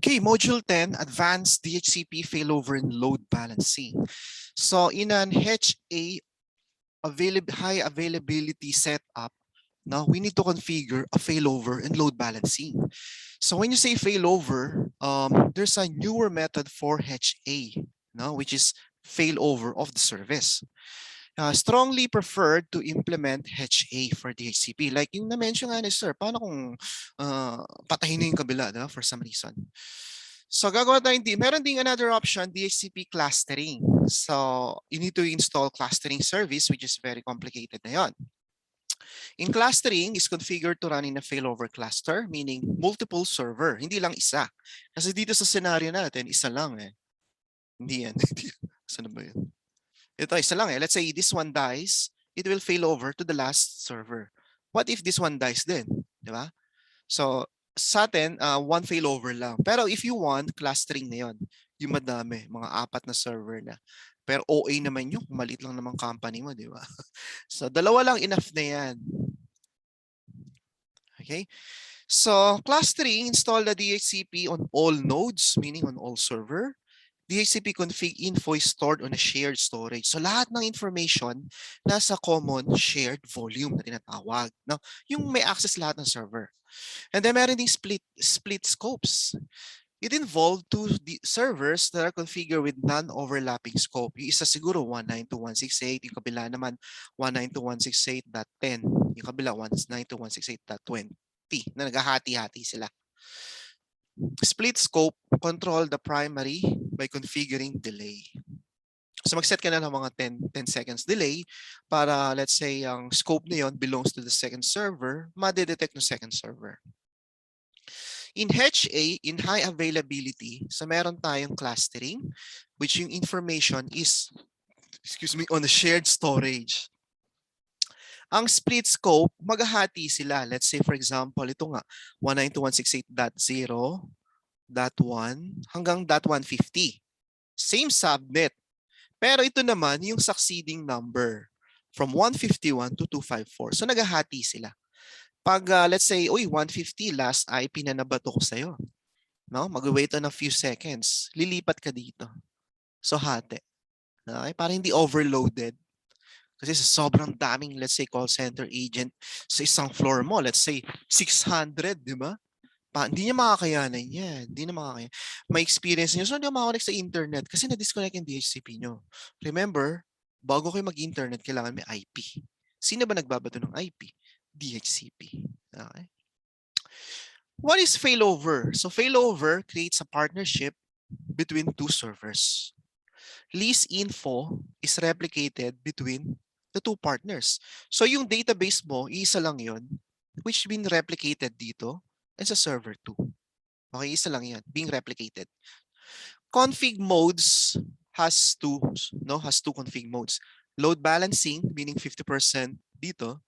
Okay, Module 10, Advanced DHCP Failover and Load Balancing. So in an HA high availability setup, now we need to configure a failover and load balancing. So when you say failover, there's a newer method for HA, no, which is failover of the service. Strongly preferred to implement HA for DHCP. Like yung na-mention nga ni Sir, paano kung patayin na yung kabila for some reason? So gagawa tayo, meron ding another option, DHCP clustering. So you need to install clustering service, which is very complicated na yun. In clustering is configured to run in a failover cluster, meaning multiple server, hindi lang isa. Kasi dito sa scenario natin, isa lang eh. Hindi yan. Saan ba yun? Ito, isa lang eh. Let's say this one dies, it will fail over to the last server. What if this one dies then? Di ba? So, sa atin, one failover lang. Pero if you want, clustering na yun. Yung madami, mga 4 na server na. Pero OA naman yung maliit lang naman company mo, di ba? So, dalawa lang enough na yan. Okay? So, clustering, install the DHCP on all nodes, meaning on all server. DHCP config info is stored on a shared storage. So lahat ng information nasa common shared volume na tinatawag. No? Yung may access lahat ng server. And then meron ding split scopes. It involved 2 servers that are configured with non-overlapping scope. Yung isa siguro 192.168, yung kabila naman 192.168.10, yung kabila 192.168.20 na naghahati-hati sila. Split scope, control the primary by configuring delay. So mag-set ka na ng mga 10 seconds delay para let's say ang scope na yon belongs to the second server, ma-detect ng second server. In HA, in high availability, so meron tayong clustering, which yung information is, on the shared storage. Ang split scope, maghahati sila. Let's say for example, ito nga, 192.168.0, .1 hanggang .150. Same subnet. Pero ito naman yung succeeding number from 151 to 254. So naghahati sila. Pag let's say, 150 last IP na nabato ko sa'yo. No? Mag-wait on a few seconds. Lilipat ka dito. So hati. Okay? Para hindi overloaded. Kasi sa sobrang daming, let's say, call center agent sa isang floor mo, let's say 600, di ba? Hindi niya makakayanan yan. Hindi na makakayanan. May experience niyo. So, hindi makakonect sa internet kasi na-disconnect yung DHCP nyo. Remember, bago kayo mag-internet, kailangan may IP. Sino ba nagbabato ng IP? DHCP. Okay. What is failover? So, failover creates a partnership between 2 servers. Lease info is replicated between the 2 partners. So, yung database mo, isa lang yun, which been replicated dito and sa server 2. Okay, isa lang yan, being replicated. Config modes has two config modes. Load balancing, meaning 50% dito,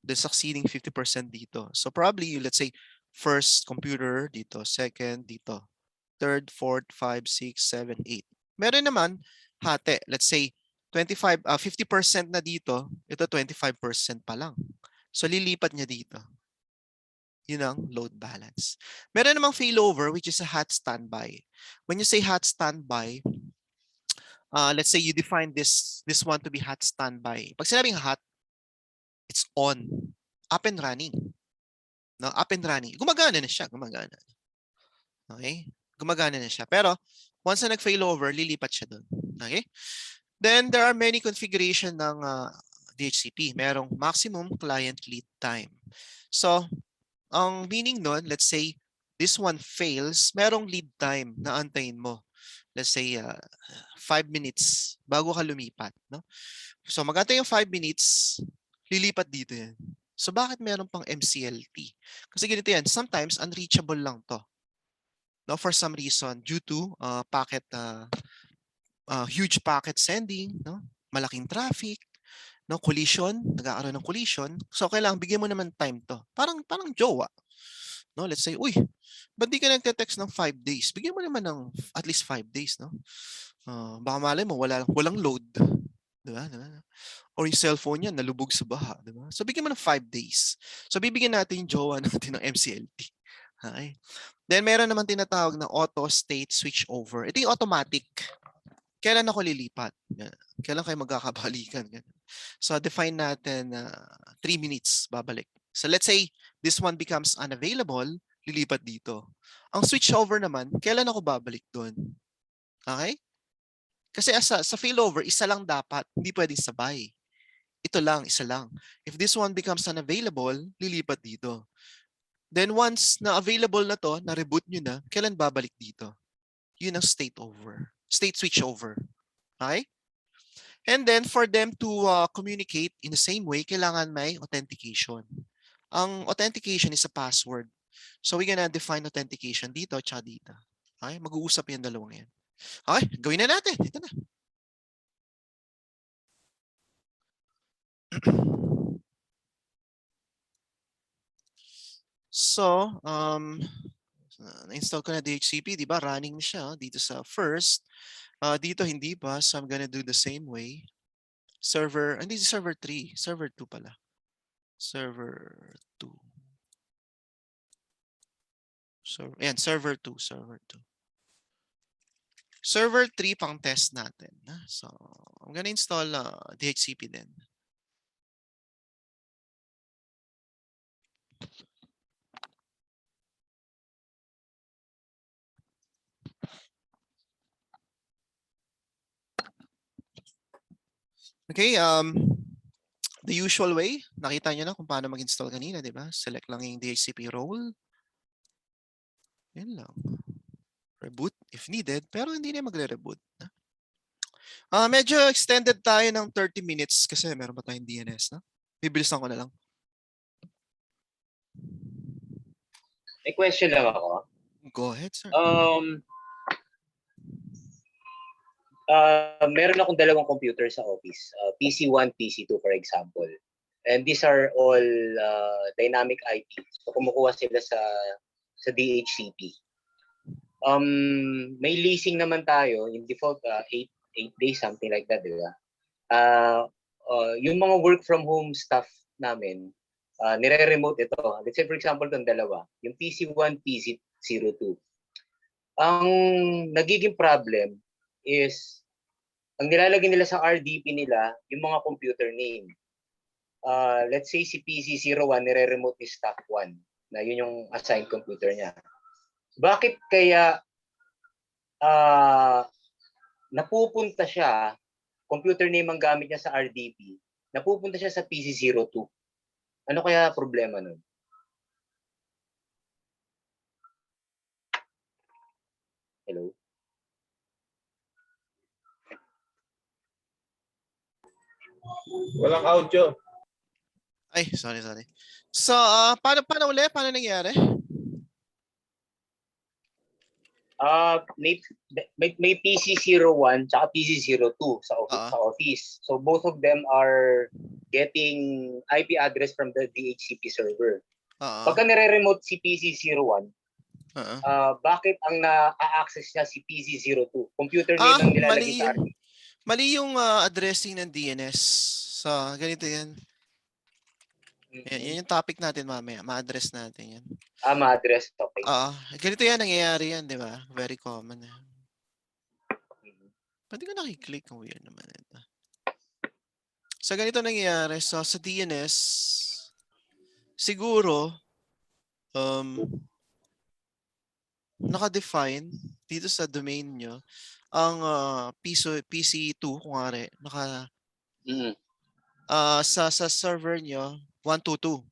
the succeeding 50% dito. So probably, let's say, first computer dito, second dito, third, fourth, 5, 6, 7, 8. Meron naman, hati, let's say, 50% na dito, ito 25% pa lang. So lilipat niya dito. Yun ang load balance. Meron namang failover, which is a hot standby. When you say hot standby, let's say you define this one to be hot standby. Pag sinabing hot, it's on, up and running. No, up and running. Gumagana na siya, gumagana. Okay? Gumagana na siya. Pero once na nag-failover, lilipat siya doon. Okay? Then there are many configuration ng DHCP. Merong maximum client lead time. So, ang meaning nun, let's say, this one fails, merong lead time na antayin mo. Let's say, 5 minutes bago ka lumipat. No? So, magantay yung 5 minutes, lilipat dito yan. So, bakit meron pang MCLT? Kasi ganito yan, sometimes unreachable lang to. No? For some reason, due to huge packet sending, no? Malaking traffic, no, collision, nagkakaroon ng collision. So kailangan bigyan mo naman time to. Parang jowa. No, let's say, ba't di ka nagte-text ng 5 days? Bigyan mo naman ng at least 5 days, no? Baka malay mo walang load. Diba? Or yung cellphone niya nalubog sa baha, diba? So bigyan mo ng 5 days. So bibigyan natin yung jowa natin ng MCLT. Okay. Then meron naman tinatawag na auto state switchover. Ito yung automatic. Kailan ako lilipat? Kailan kayo magkakabalikan? So define natin 3 minutes babalik. So let's say this one becomes unavailable, lilipat dito. Ang switchover naman, kailan ako babalik doon? Okay? Kasi sa failover, isa lang dapat, hindi pwedeng sabay. Ito lang, isa lang. If this one becomes unavailable, lilipat dito. Then once na available na to, na-reboot nyo na, kailan babalik dito? Yun ang state switch over. Okay? And then for them to communicate in the same way, kailangan may authentication. Ang authentication is a password. So we're gonna define authentication dito at dito. Okay? Mag-uusap yung dalawang yan. Okay, gawin na natin. Dito na. So, na-install ko na DHCP, di ba? Running na siya dito sa first. Dito hindi pa, so I'm gonna do the same way. Server, hindi server 3, server 2 pala. Server 2. So, ayan, server 2, server 2. Server 3 pang test natin. So, I'm gonna install DHCP din. Okay, the usual way, nakita nyo na kung paano mag-install kanina, di ba? Select lang yung DHCP role. Yan lang. Reboot if needed, pero hindi na magre-reboot. Medyo extended tayo ng 30 minutes kasi meron pa tayong DNS. No? Bibilisan ko na lang. May question lang ako. Go ahead, sir. Meron akong dalawang computer sa office. PC1, PC2 for example. And these are all dynamic IP. So kumukuha sila sa DHCP. May leasing naman tayo. In default, 8 days, something like that, di ba? Yung mga work from home stuff namin, nire-remote ito. Let's say for example, itong dalawa. Yung PC1, PC02. Ang nagiging problem is ang nilalagay nila sa RDP nila, yung mga computer name. Let's say si PC01, nire-remote ni staff 1, na yun yung assigned computer niya. Bakit kaya napupunta siya, computer name ang gamit niya sa RDP, napupunta siya sa PC02? Ano kaya problema nun? Hello? Walang audio. Ay, sorry. So, paano ulit? Paano nangyari? May PC01 tsaka PC02 sa office. So both of them are getting IP address from the DHCP server. Pagka nire-remote si PC01, bakit ang na-access niya si PC02? Computer name ang nilalagay sa RDP. Mali yung addressing ng DNS. So, ganito yan. Yan yung topic natin mamaya. Ma-address natin yan. Ma-address. Okay. Ganito yan, nangyayari yan, di ba? Very common. Pwede ko nakiklik kung weird naman ito. So, ganito nangyayari. So, sa DNS, siguro, naka-define dito sa domain nyo ang PC2, kung nga sa server nyo, 122.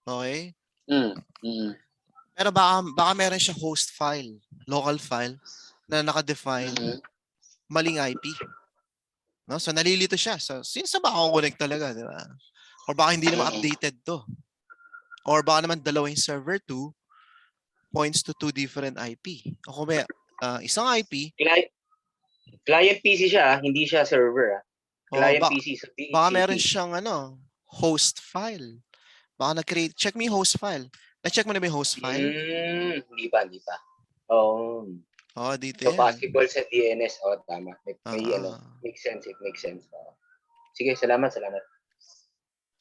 Okay? Pero baka meron siya host file, local file, na naka-define maling IP. No? So, nalilito siya. So, since ba ako connect talaga, di ba? Or baka hindi naman updated to. Or baka naman dalawa yung server 2 points to 2 different IP. O kung may isang IP. Client PC siya, hindi siya server. Client PC. So baka meron siyang host file. Baka nag-create. Check me host file. Na-check mo na ba yung host file? Hindi pa. Dito so yan. Possible sa DNS. Tama. Makes sense. It makes sense. Sige, salamat.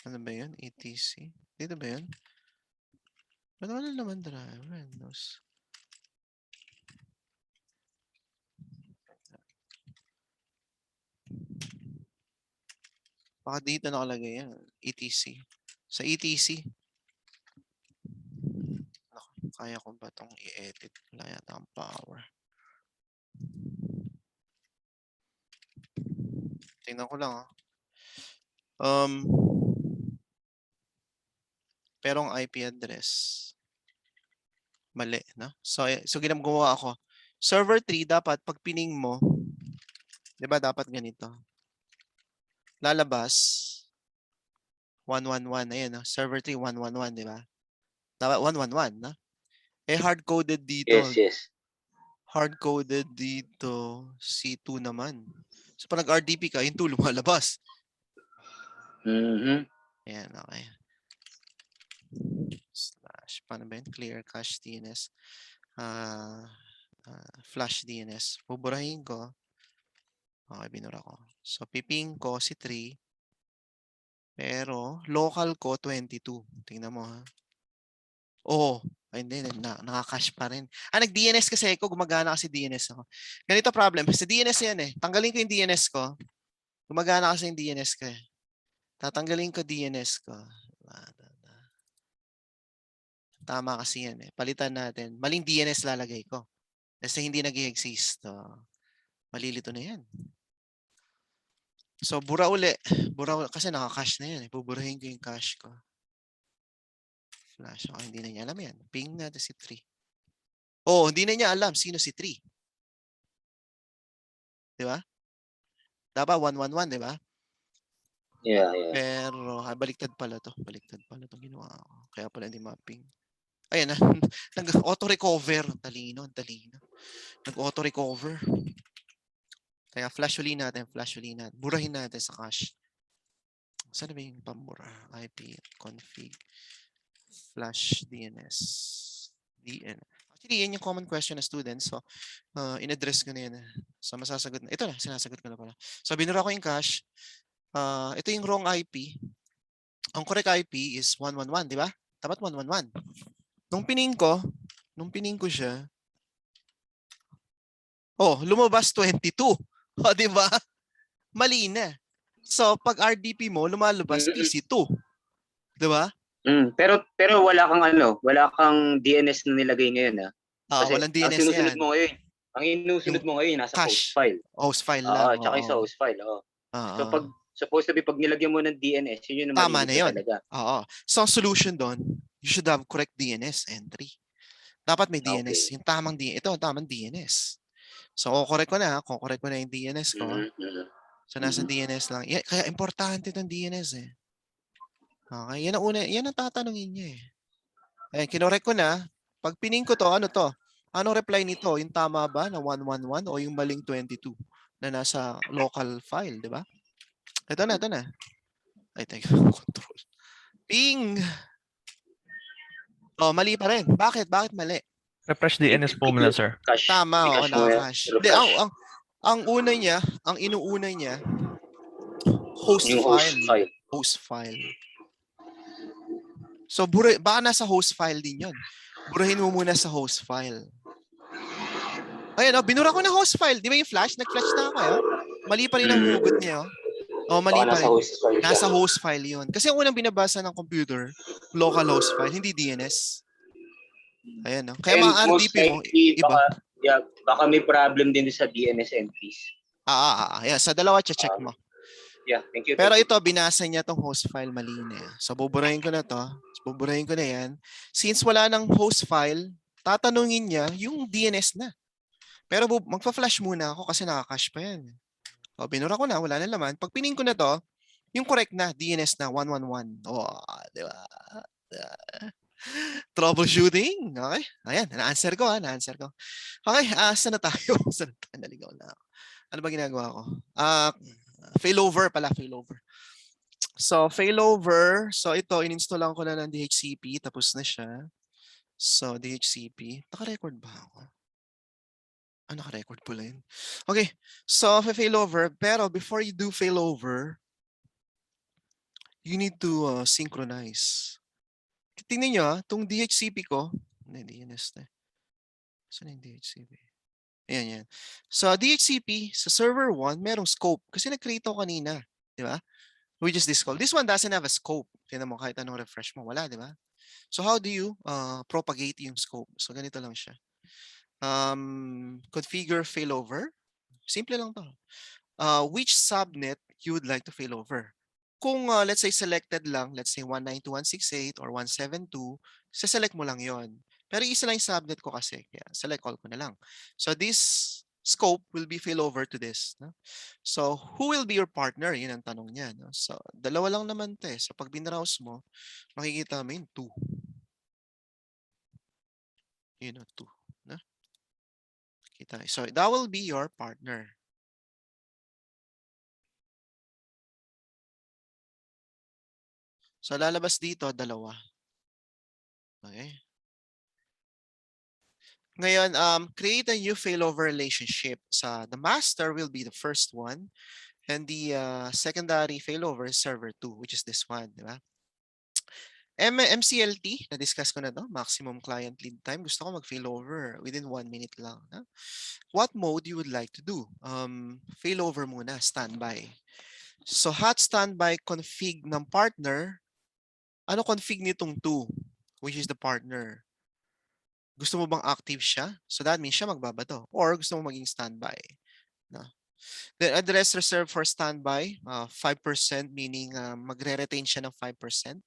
Ano ba yun? ETC. Dito ba yun? Ano naman driver? Baka dito nakalagay yan. ETC. Sa ETC. Kaya ko ba itong i-edit? Wala yata ang power. Tingnan ko lang. Pero ang IP address, mali. No? So ginagawa ako. Server 3, dapat pag pining mo, di ba dapat ganito? Lalabas 111. Ayan, no? Server 3, 111, di ba? Dapat 111, no? Eh, hard-coded dito. Yes. Hard-coded dito, C2 naman. So, pag nag-RDP ka, yung 2 lumalabas. Ayan, okay. Slash, paano ba yun? Clear cache DNS. Flash DNS. Buburahin ko. Okay, binura ko. So, piping ko si 3. Pero, local ko 22. Tingnan mo, ha. Oo. Ay, hindi. Naka-cache pa rin. Nag-DNS kasi ako. Gumagana kasi DNS ako. Ganito problem. Sa DNS yan eh. Tanggalin ko yung DNS ko. Gumagana kasi yung DNS ko eh. Tatanggalin ko DNS ko. Tama kasi yan eh. Palitan natin. Maling DNS lalagay ko. Kasi hindi nag-exist. Malilito na yan. So, bura uli. Kasi naka-cache na yan. Buburahin ko yung cache ko. Flash. Hindi na niya alam yan. Ping natin si 3. Hindi na niya alam sino si 3. Di ba? Dapat 111, di ba? Yeah. Pero, baliktad pala to. Baliktad pala to ginawa ko. Kaya pala hindi mapping. Ayan na. Nag-auto-recover. Talino. Nag-auto-recover. Kaya flash uli natin. Burahin natin sa cache. Saan ba yung pambura? IP config flash DNS. Actually, yan yung common question ng students. So, in-address ko na yan. So, masasagot na. Ito na, sinasagot ko na pala. So, binura ko yung cache. Ito yung wrong IP. Ang correct IP is 111, di ba? Dapat 111. Nung pining ko siya, lumabas 22. Di ba? Mali na. So, pag RDP mo, lumalabas TC2. Di ba? Pero wala kang DNS na nilagay ngayon Kasi walang DNS ang sinusunod yan. mo ngayon, ang inusunod mo ngayon nasa cache. host file. Host file lang. Tsaka sa host file. So pag supposed to be pag nilagyan mo ng DNS, yun yung tama na yun. talaga. So ang solution doon, you should have correct DNS entry. Dapat may DNS. Yung tamang DNS. Ito ang tamang DNS. So kukorek ko na yung DNS ko. So nasa DNS lang. Kaya importante itong DNS eh. Okay, yan ang una, yan ang tatanungin niya eh. Ayan, kinorek ko na. Pag pining ko to, ano to? Anong reply nito? Yung tama ba na 111 o yung maling 22 na nasa local file, di ba? Ito na. Ay, teka, control. Ping! Mali pa rin. Bakit mali? Refresh DNS po muna, sir. Tama, naka-cache. Hindi, ang una niya, ang inuuna niya, host file. So, baka nasa host file din yun. Burahin mo muna sa host file. Ayan, binura ko na host file. Di ba yung flash? Nag-flash na ako. Mali pa rin ang hugot niya. Mali pa rin. Nasa host file yun. Kasi ang unang binabasa ng computer, local host file, hindi DNS. Ayan. Kaya mga RDP mo, iba. Baka may problem din sa DNS entries. Yeah, sa dalawa, check mo. Yeah, thank you. Pero ito, binasa niya tong host file, mali na yan. So, buburahin ko na to. Buburahin ko na yan. Since wala ng host file, tatanungin niya yung DNS na. Pero magpa-flash muna ako kasi naka-cache pa yan. So, binura ko na, wala na laman. Pag pining ko na to, yung correct na, DNS na, 111. Di ba? Troubleshooting. Okay? Ayan, na-answer ko. Okay, saan na tayo? Naligaw na ako. Ano ba ginagawa ko? Failover. So, failover. So, ito, in-installan ko na ng Dhcp. Tapos na siya. So, Dhcp. Naka-record ba ako? Naka-record pala yun. Okay. So, failover. Pero before you do failover, you need to synchronize. tingnan nyo itong DHCP ko. Hindi, DNS na. Saan yung DHCP? Ayan, yan. So, DHCP, sa server 1, merong scope. Kasi nag-create ako kanina. Di ba? Which is this call. This one doesn't have a scope. Tingnan mo, kahit anong refresh mo, wala, di ba? So, how do you propagate yung scope? So, ganito lang siya. Configure failover. Simple lang to. Which subnet you would like to failover. Kung let's say selected lang, let's say 192.168 or 172, select mo lang yon. Pero isa lang yung subnet ko kasi, kaya select all ko na lang. So this scope will be failover to this. No? So who will be your partner? Yun ang tanong niya. No? So dalawa lang naman to eh. So pag binrowse mo, makikita mo yung 2. Yun o, 2. No? Kita. So that will be your partner. So lalabas dito, dalawa. Okay. Ngayon, create a new failover relationship. So the master will be the first one and the secondary failover is server 2, which is this one, di ba? MCLT, na-discuss ko na to, maximum client lead time. Gusto ko mag-failover within 1 minute lang. Na? What mode you would like to do? Failover muna, standby. So hot standby config ng partner. Ano config nitong 2, which is the partner? Gusto mo bang active siya? So that means siya magbabato. Or gusto mo maging standby. No? The address reserved for standby, 5%, meaning magre-retain siya ng 5%.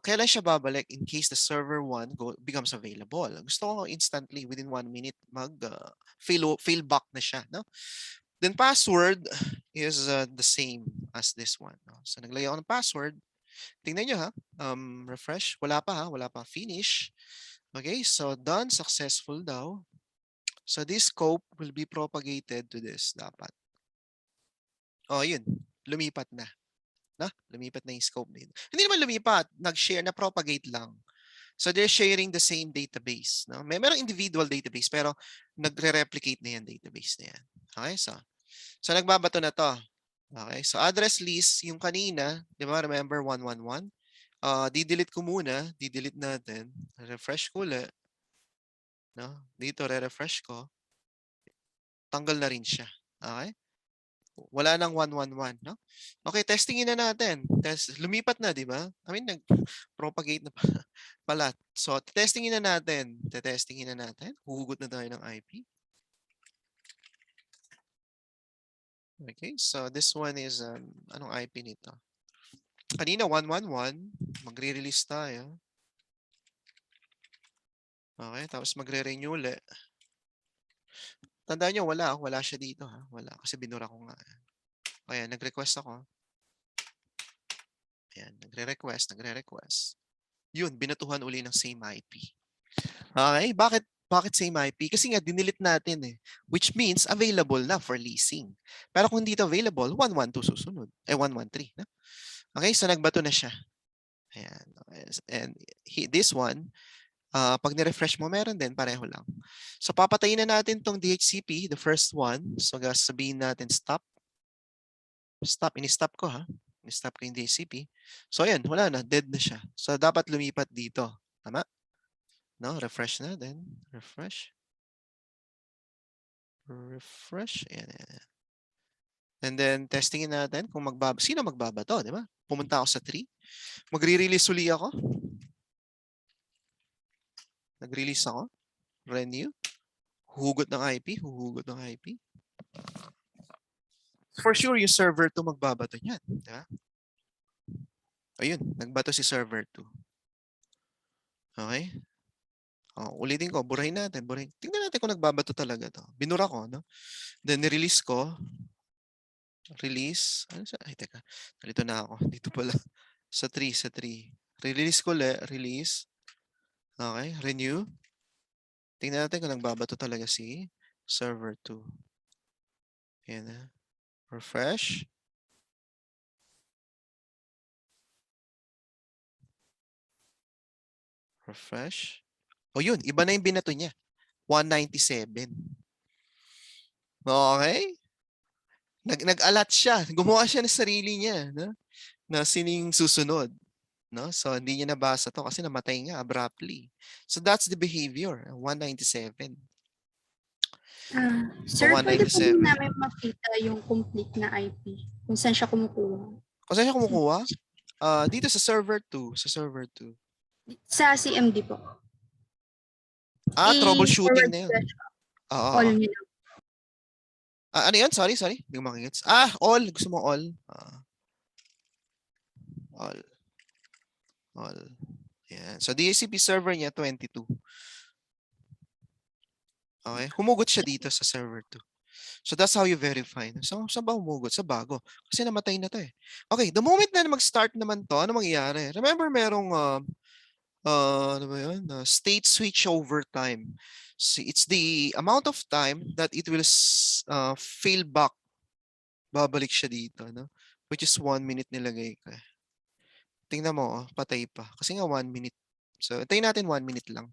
Kailan siya babalik in case the server 1 becomes available? Gusto ko instantly within 1 minute fail back na siya. No? Then password is the same as this one. No? So naglagay ako ng password. Tingnan nyo ha. Refresh. Wala pa ha. Wala pa. Finish. Okay. So done. Successful daw. So this scope will be propagated to this dapat. Oh, yun. Lumipat na. Na? Lumipat na yung scope din. Hindi naman lumipat. Nag-share na propagate lang. So they're sharing the same database. No? Merong individual database pero nagre-replicate na yan database na yan. Okay. So nagbabato na to. Okay, so address list, yung kanina, di ba, remember 111? Di-delete ko muna, di-delete natin, refresh ko ulit. No? Dito, re-refresh ko. Tanggal na rin siya. Okay? Wala nang 111. No? Okay, testingin na natin. Lumipat na, di ba? I mean, nag-propagate na pala. So, testingin na natin. Testingin na natin. Huhugot na tayo ng IP. Okay, so this one is, anong IP nito? Kanina 111, magre-release tayo. Okay, tapos magre-renew ulit. Tandaan nyo, wala siya dito ha. Wala, kasi binura ko nga. Ayan, nag-request ako. Ayan, nagre-request. Yun, binatuhan uli ng same IP. Okay, bakit same IP? Kasi nga, dinilit natin eh. Which means, available na for leasing. Pero kung dito available, 112 susunod. 113. No? Okay, so nagbato na siya. Ayan. And this one, pag ni-refresh mo, meron din, pareho lang. So papatayin na natin tong DHCP, the first one. So sabihin natin stop. Ini-stop ko ha. Ini-stop ko yung DHCP. So ayan, wala na, dead na siya. So dapat lumipat dito. Tama? No, refresh na din. Refresh. Ayan. And then testingin natin kung sino magbabato, di ba? Pumunta ako sa tree. Magre-release uli ako. Nag-release ako. Renew. Hugot ng IP. For sure, yung server 2 magbabato niyan. Diba? Ayun, nagbato si server 2. Okay? Ulitin ko, burahin natin. Tingnan natin kung nagbabato talaga to. Binura ko, no? Then, nirelease ko. Release. Ay, teka. Nalito na ako. Dito pala. Sa 3. Release ko ulit. Release. Okay, renew. Tingnan natin kung nagbabato talaga si server 2. Ayan na. Refresh. O yun, iba na yung binato niya. 197. Okay? Nag-alat siya. Gumawa siya ng sarili niya. Na sining susunod. no? So hindi niya nabasa to kasi namatay nga abruptly. So that's the behavior, 197. So Sir, pwede po din 197. namin makita yung complete na IP kung saan siya kumukuha. Kung saan siya kumukuha? Dito sa server 2, sa server 2. Sa CMD po. Troubleshooting na yun. I-forward Oo. oo. all niyo lang. Ano yun? Sorry. Hindi ko makikits. All. Gusto mo all? All. All. Yan. So, DHCP server niya, 22. Okay. Humugot siya dito sa server 2. So, that's how you verify. So, saan ba humugot? Sa bago. Kasi namatay na to eh. Okay. The moment na mag-start naman to, ano mangyayari? Remember, merong ano ba yun? State switch over time. So, it's the amount of time that it will fail back. Babalik siya dito, no? Which is 1 minute nilagay ko. Tingnan mo, patay pa. Kasi nga 1 minute. So, tayo natin 1 minute lang.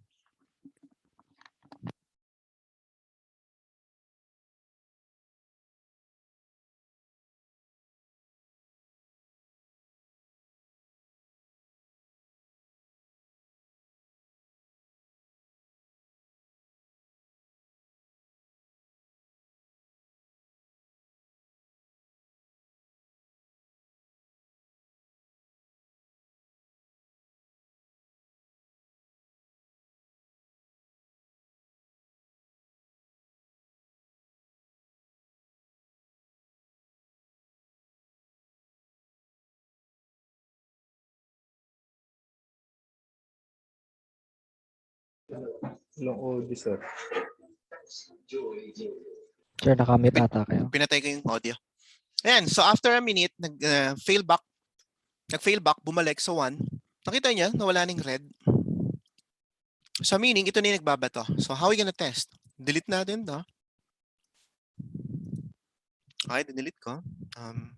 Long audio, sir. Sir, nakamute ata kayo. Pinatay ko yung audio. Ayan, so after a minute, nag-fail back, bumalik sa 1. Nakita niya, nawala ng red. So meaning, ito na yung nagbabato. So how are we gonna test? Delete natin to. Okay, delete ko.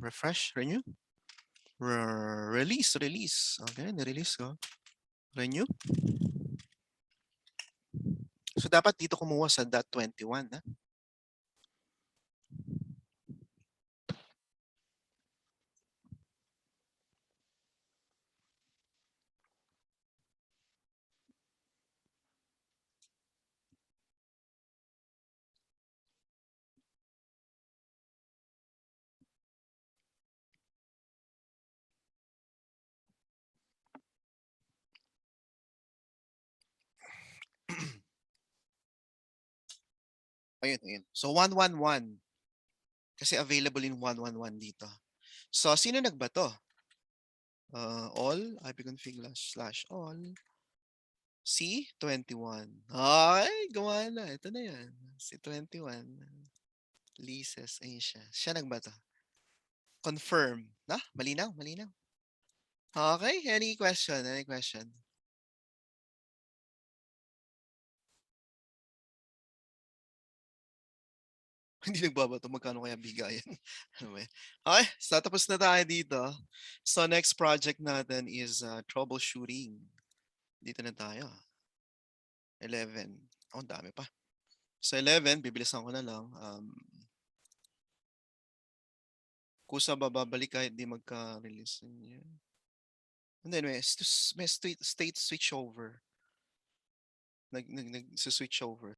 Refresh, renew. Release. Okay, nirelease ko. Renew. So dapat dito kumuha sa .21, ha? Ayun. So 111. Kasi available in 111 dito. So sino nagbato? All, ipconfig /all. C21. Ay, gawa na. Ito na yan. C21. Leases. Ayun siya. Siya nagbato. Confirm. Malinaw. Okay. Any question? Hindi nagbabato. Magkano kaya bigayan? Okay. So tapos na tayo dito. So next project natin is troubleshooting. Dito na tayo. 11. Ang dami pa. So 11, bibilisan ko na lang. Kusa babalik kahit di magka-release. And then may state switch over. Nag-switch over.